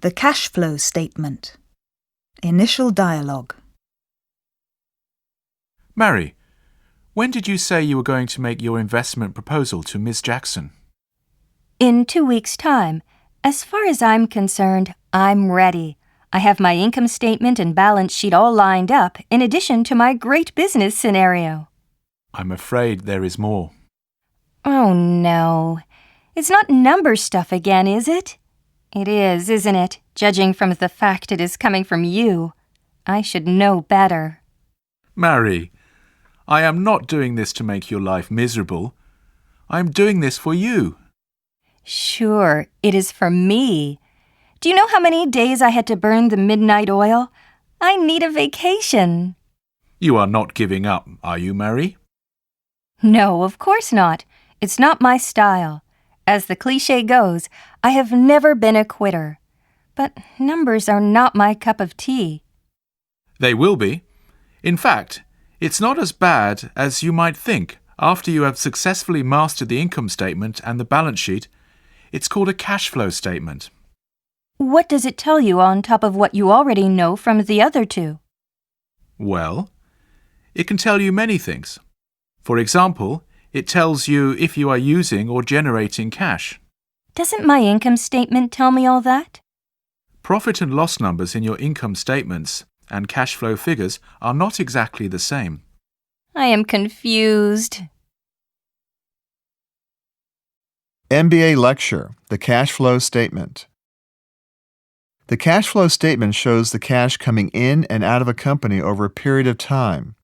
The cash flow statement. Initial dialogue. Mary, when did you say you were going to make your investment proposal to Miss Jackson? In 2 weeks' time. As far as I'm concerned, I'm ready. I have my income statement and balance sheet all lined up, in addition to my great business scenario. I'm afraid there is more. Oh, no. It's not number stuff again, is it? It is, isn't it, judging from the fact it is coming from you? I should know better. Mary, I am not doing this to make your life miserable. I am doing this for you. Sure, it is for me. Do you know how many days I had to burn the midnight oil? I need a vacation. You are not giving up, are you, Mary? No, of course not. It's not my style. As the cliché goes, I have never been a quitter. But numbers are not my cup of tea. They will be. In fact, it's not as bad as you might think. After you have successfully mastered the income statement and the balance sheet, it's called a cash flow statement. What does it tell you on top of what you already know from the other two? Well, it can tell you many things. For example, it tells you if you are using or generating cash. Doesn't my income statement tell me all that? Profit and loss numbers in your income statements and cash flow figures are not exactly the same. I am confused. MBA lecture, the cash flow statement. The cash flow statement shows the cash coming in and out of a company over a period of time.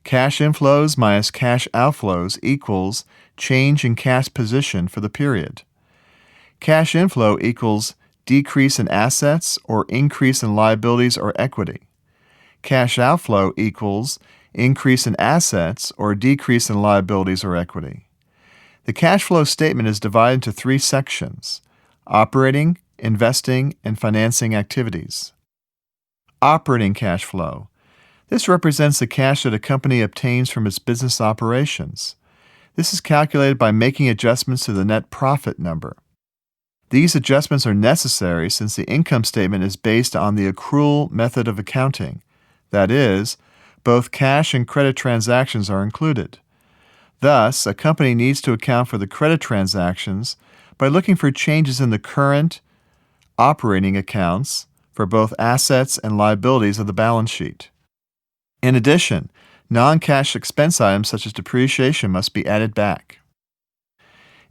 Cash inflows minus cash outflows equals change in cash position for the period. Cash inflow equals decrease in assets or increase in liabilities or equity. Cash outflow equals increase in assets or decrease in liabilities or equity. The cash flow statement is divided into 3 sections: operating, investing, and financing activities. Operating cash flow. This represents the cash that a company obtains from its business operations. This is calculated by making adjustments to the net profit number. These adjustments are necessary since the income statement is based on the accrual method of accounting. That is, both cash and credit transactions are included. Thus, a company needs to account for the credit transactions by looking for changes in the current operating accounts for both assets and liabilities of the balance sheet. In addition, non-cash expense items such as depreciation must be added back.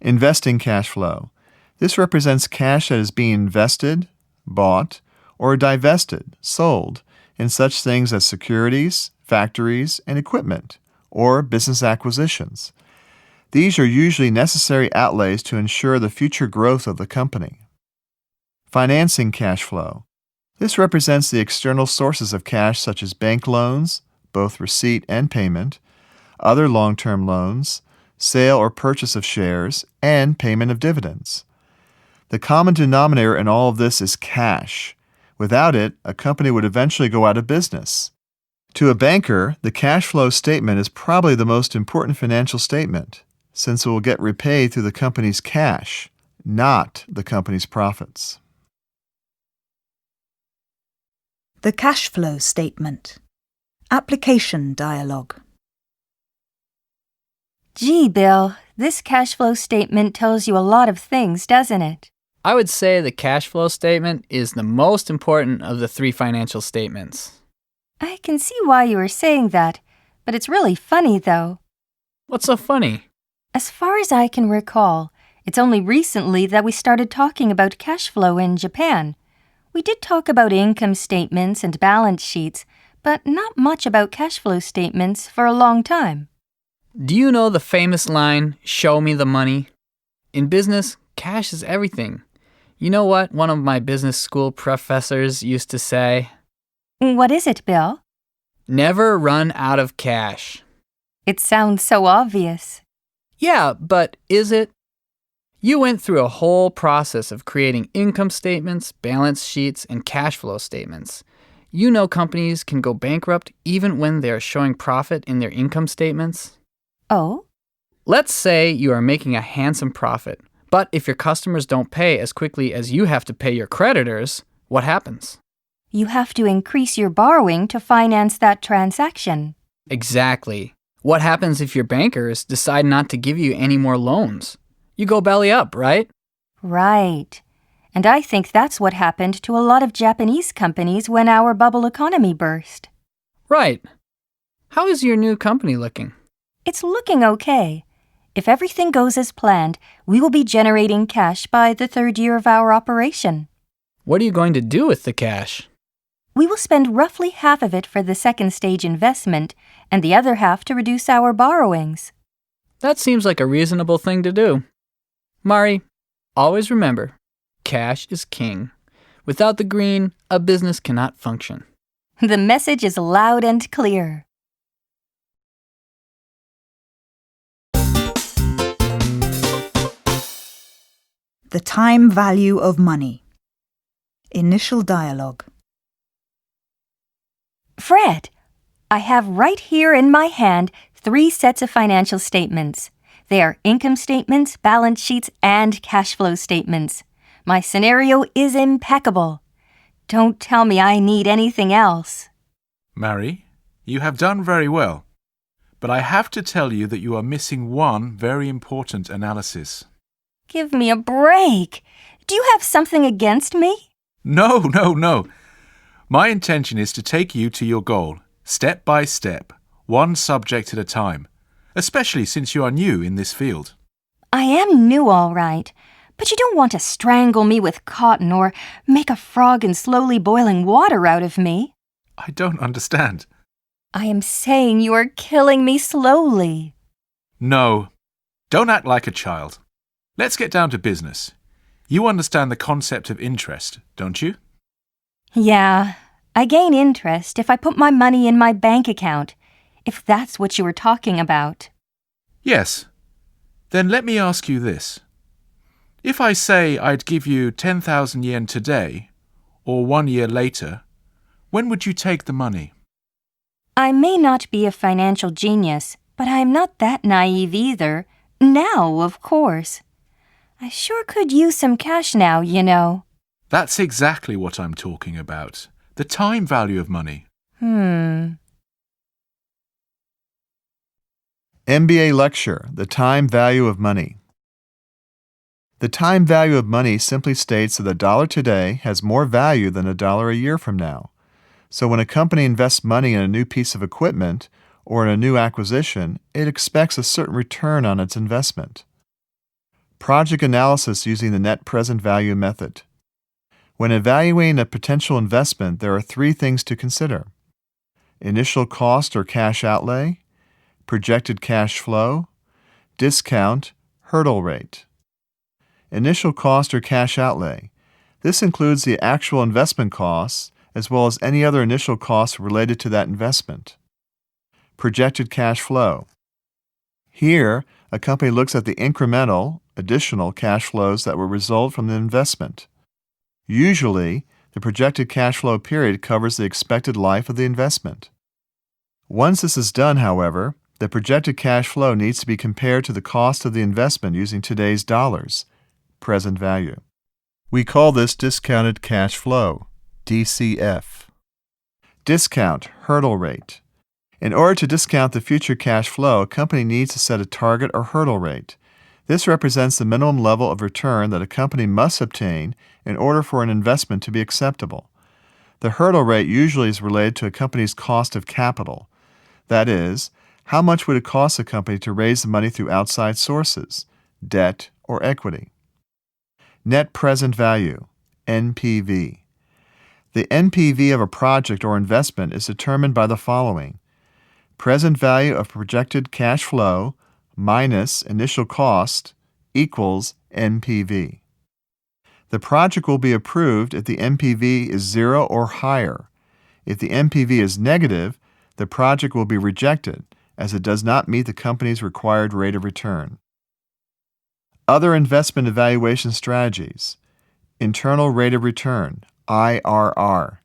Investing cash flow. This represents cash that is being invested, bought, or divested, sold, in such things as securities, factories, and equipment, or business acquisitions. These are usually necessary outlays to ensure the future growth of the company. Financing cash flow. This represents the external sources of cash such as bank loans, both receipt and payment, other long-term loans, sale or purchase of shares, and payment of dividends. The common denominator in all of this is cash. Without it, a company would eventually go out of business. To a banker, the cash flow statement is probably the most important financial statement, since it will get repaid through the company's cash, not the company's profits. The cash flow statement. Application dialogue. Gee, Bill, this cash flow statement tells you a lot of things, doesn't it? I would say the cash flow statement is the most important of the 3 financial statements. I can see why you were saying that, but it's really funny, though. What's so funny? As far as I can recall, it's only recently that we started talking about cash flow in Japan. We did talk about income statements and balance sheets, but not much about cash flow statements for a long time. Do you know the famous line, "Show me the money"? In business, cash is everything. You know what one of my business school professors used to say? What is it, Bill? Never run out of cash. It sounds so obvious. Yeah, but is it? You went through a whole process of creating income statements, balance sheets, and cash flow statements. You know companies can go bankrupt even when they are showing profit in their income statements. Oh? Let's say you are making a handsome profit, but if your customers don't pay as quickly as you have to pay your creditors, What happens? You have to increase your borrowing to finance that transaction. Exactly. What happens if your bankers decide not to give you any more loans? You go belly up, right? Right. And I think that's what happened to a lot of Japanese companies when our bubble economy burst. Right. How is your new company looking? It's looking okay. If everything goes as planned, we will be generating cash by the 3rd year of our operation. What are you going to do with the cash? We will spend roughly half of it for the second stage investment and the other half to reduce our borrowings. That seems like a reasonable thing to do. Mari, always remember, cash is king. Without the green, a business cannot function. The message is loud and clear. The time value of money. Initial dialogue. Fred, I have right here in my hand 3 sets of financial statements. They are income statements, balance sheets, and cash flow statements. My scenario is impeccable. Don't tell me I need anything else. Mary, you have done very well. But I have to tell you that you are missing one very important analysis. Give me a break. Do you have something against me? No. My intention is to take you to your goal, step by step, one subject at a time, especially since you are new in this field. I am new, all right, but you don't want to strangle me with cotton or make a frog in slowly boiling water out of me. I don't understand. I am saying you are killing me slowly. No, don't act like a child. Let's get down to business. You understand the concept of interest, don't you? Yeah, I gain interest if I put my money in my bank account, if that's what you were talking about. Yes. Then let me ask you this. If I say I'd give you 10,000 yen today, or 1 year later, when would you take the money? I may not be a financial genius, but I'm not that naive either. Now, of course. I sure could use some cash now, you know. That's exactly what I'm talking about. The time value of money. MBA lecture, The Time Value of Money. The time value of money simply states that $1 today has more value than $1 a year from now. So when a company invests money in a new piece of equipment or in a new acquisition, it expects a certain return on its investment. Project analysis using the net present value method. When evaluating a potential investment, there are 3 things to consider: initial cost or cash outlay, projected cash flow, discount, hurdle rate. Initial cost or cash outlay. This includes the actual investment costs as well as any other initial costs related to that investment. Projected cash flow. Here, a company looks at the incremental, additional cash flows that will result from the investment. Usually, the projected cash flow period covers the expected life of the investment. Once this is done, however, the projected cash flow needs to be compared to the cost of the investment using today's dollars, present value. We call this discounted cash flow, DCF. Discount, hurdle rate. In order to discount the future cash flow, a company needs to set a target or hurdle rate. This represents the minimum level of return that a company must obtain in order for an investment to be acceptable. The hurdle rate usually is related to a company's cost of capital. That is, how much would it cost a company to raise the money through outside sources, debt or equity? Net present value, NPV. The NPV of a project or investment is determined by the following: present value of projected cash flow minus initial cost equals NPV. The project will be approved if the NPV is 0 or higher. If the NPV is negative, the project will be rejected as it does not meet the company's required rate of return. Other investment evaluation strategies. Internal rate of return, IRR.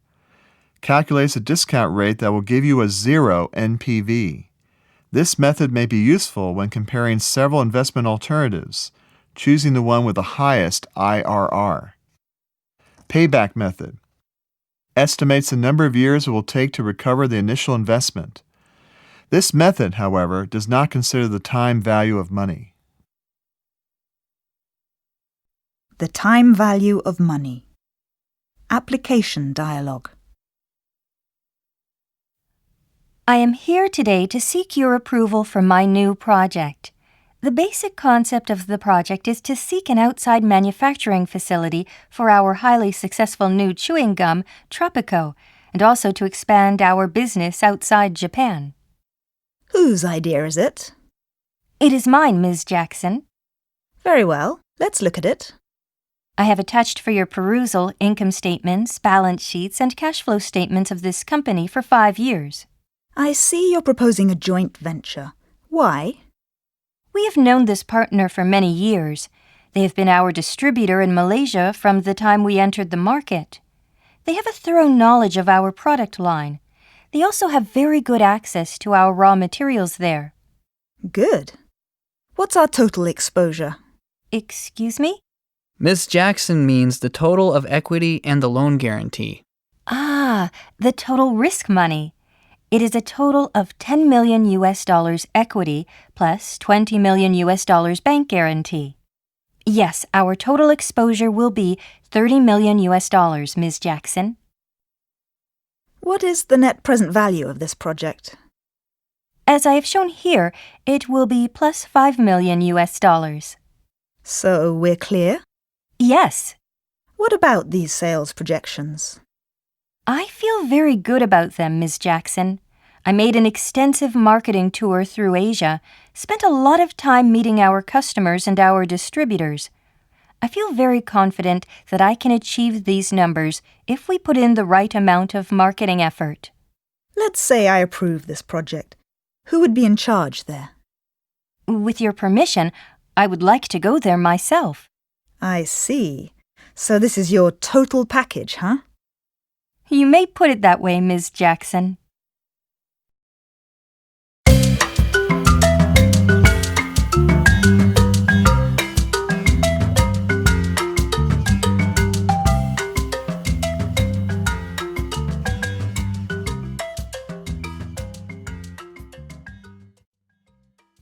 Calculates a discount rate that will give you a 0 NPV. This method may be useful when comparing several investment alternatives, choosing the one with the highest IRR. Payback method. estimates the number of years it will take to recover the initial investment. This method, however, does not consider the time value of money. The time value of money. Application dialogue. I am here today to seek your approval for my new project. The basic concept of the project is to seek an outside manufacturing facility for our highly successful new chewing gum, Tropico, and also to expand our business outside Japan. Whose idea is it? It is mine, Ms. Jackson. Very well. Let's look at it. I have attached for your perusal income statements, balance sheets, and cash flow statements of this company for 5 years. I see you're proposing a joint venture. Why? We have known this partner for many years. They have been our distributor in Malaysia from the time we entered the market. They have a thorough knowledge of our product line. They also have very good access to our raw materials there. Good. What's our total exposure? Excuse me? Ms. Jackson means the total of equity and the loan guarantee. Ah, the total risk money. It is a total of $10 million equity plus $20 million bank guarantee. Yes, our total exposure will be $30 million, Ms. Jackson. What is the net present value of this project? As I have shown here, it will be plus $5 million. So we're clear? Yes. What about these sales projections? I feel very good about them, Ms. Jackson. I made an extensive marketing tour through Asia, spent a lot of time meeting our customers and our distributors. I feel very confident that I can achieve these numbers if we put in the right amount of marketing effort. Let's say I approve this project. Who would be in charge there? With your permission, I would like to go there myself. I see. So this is your total package, huh? You may put it that way, Ms. Jackson.